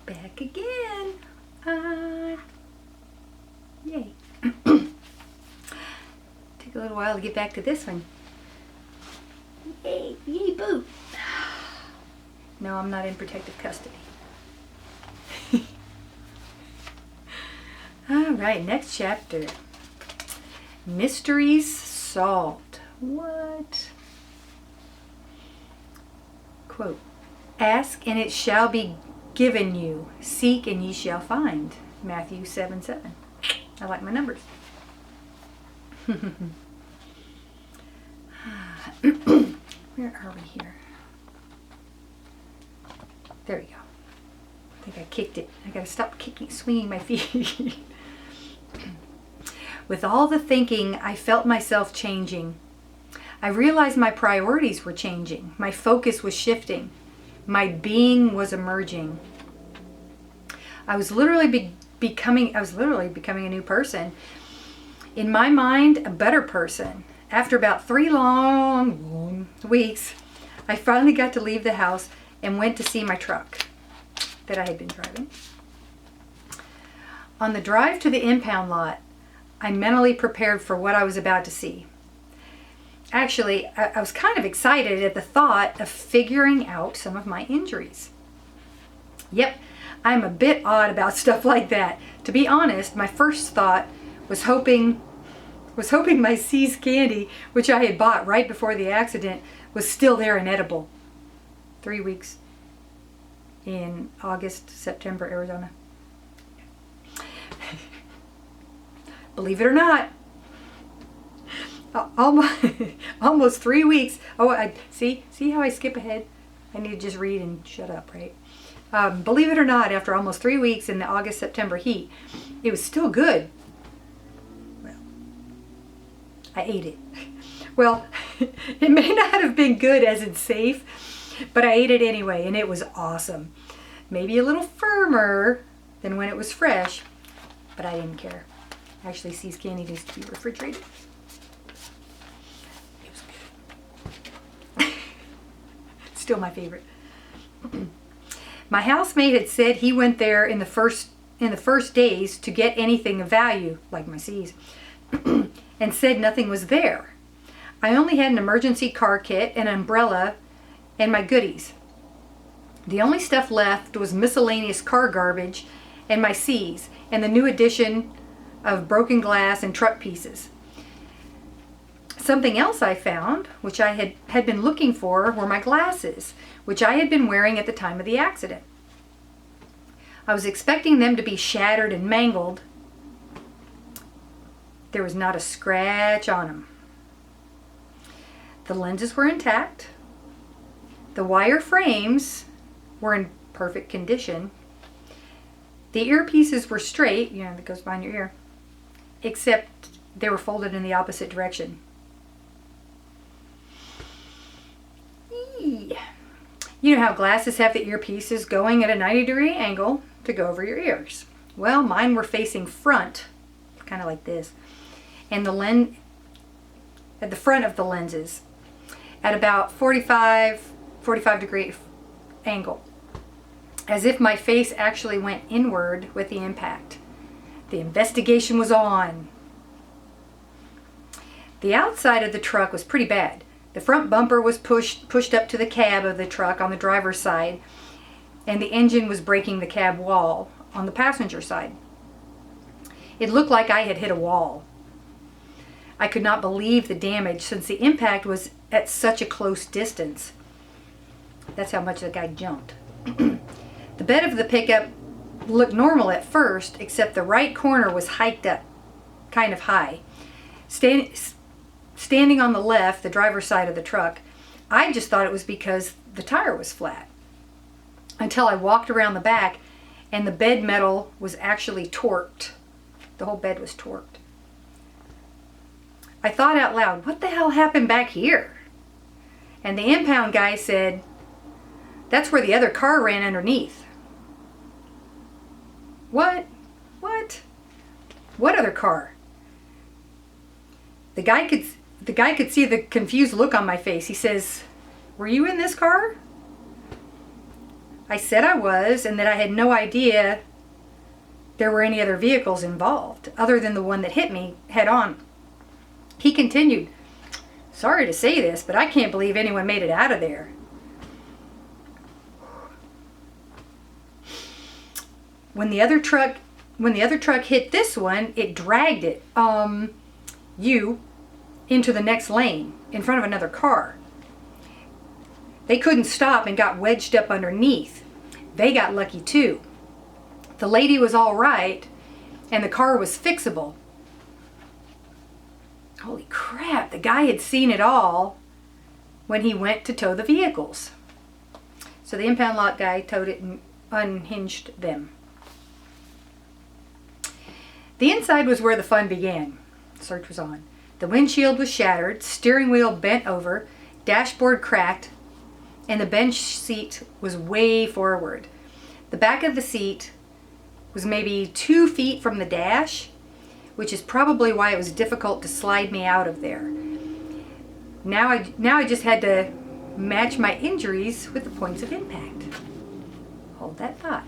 back again. Yay. Took a little while to get back to this one. Yay, yay, boo. No, I'm not in protective custody. All right, next chapter. Mysteries solved. What? Quote, ask and it shall be given you. Seek and ye shall find. Matthew 7:7. I like my numbers. Where are we here? There we go. I think I kicked it. I gotta stop swinging my feet. With all the thinking, I felt myself changing. I realized my priorities were changing. My focus was shifting. My being was emerging. I was literally becoming a new person. In my mind, a better person. After about 3 long weeks, I finally got to leave the house and went to see my truck that I had been driving. On the drive to the impound lot, I mentally prepared for what I was about to see. Actually, I was kind of excited at the thought of figuring out some of my injuries. Yep, I'm a bit odd about stuff like that. To be honest, my first thought was hoping my See's candy, which I had bought right before the accident, was still there and edible. 3 weeks in August, September, Arizona. Believe it or not, almost 3 weeks. Oh, see how I skip ahead? I need to just read and shut up, right? Believe it or not, after almost 3 weeks in the August, September heat, it was still good. Well, I ate it. Well, it may not have been good as in safe, but I ate it anyway, and it was awesome. Maybe a little firmer than when it was fresh, but I didn't care. Actually, See's candy needs to be refrigerated. It was good. Still my favorite. My housemate had said he went there in the first days to get anything of value, like my See's, and said nothing was there. I only had an emergency car kit, an umbrella, and my goodies. The only stuff left was miscellaneous car garbage and my See's, and the new addition of broken glass and truck pieces. Something else I found, which I had been looking for, were my glasses, which I had been wearing at the time of the accident. I was expecting them to be shattered and mangled. There was not a scratch on them. The lenses were intact. The wire frames were in perfect condition. The earpieces were straight, that goes behind your ear, except they were folded in the opposite direction. You know how glasses have the earpieces going at a 90-degree angle to go over your ears? Well, mine were facing front, kind of like this, and at the front of the lenses at about 45 degree angle, as if my face actually went inward with the impact. The investigation was on. The outside of the truck was pretty bad. The front bumper was pushed up to the cab of the truck on the driver's side, and the engine was breaking the cab wall on the passenger side. It looked like I had hit a wall. I could not believe the damage since the impact was at such a close distance. That's how much the guy jumped. The bed of the pickup looked normal at first, except the right corner was hiked up, kind of high. Standing on the left, the driver's side of the truck, I just thought it was because the tire was flat. Until I walked around the back and the bed metal was actually torqued. The whole bed was torqued. I thought out loud, what the hell happened back here? And the impound guy said, that's where the other car ran underneath. What? What other car? The guy could see the confused look on my face. He says, were you in this car? I said I was, and that I had no idea there were any other vehicles involved other than the one that hit me head on. He continued, "Sorry to say this, but I can't believe anyone made it out of there." When the other truck hit this one, it dragged it into the next lane in front of another car. They couldn't stop and got wedged up underneath. They got lucky too. The lady was all right, and the car was fixable. Holy crap, the guy had seen it all when he went to tow the vehicles. So the impound lot guy towed it and unhinged them. The inside was where the fun began. Search was on. The windshield was shattered, steering wheel bent over, dashboard cracked, and the bench seat was way forward. The back of the seat was maybe 2 feet from the dash, which is probably why it was difficult to slide me out of there. Now I just had to match my injuries with the points of impact. Hold that thought.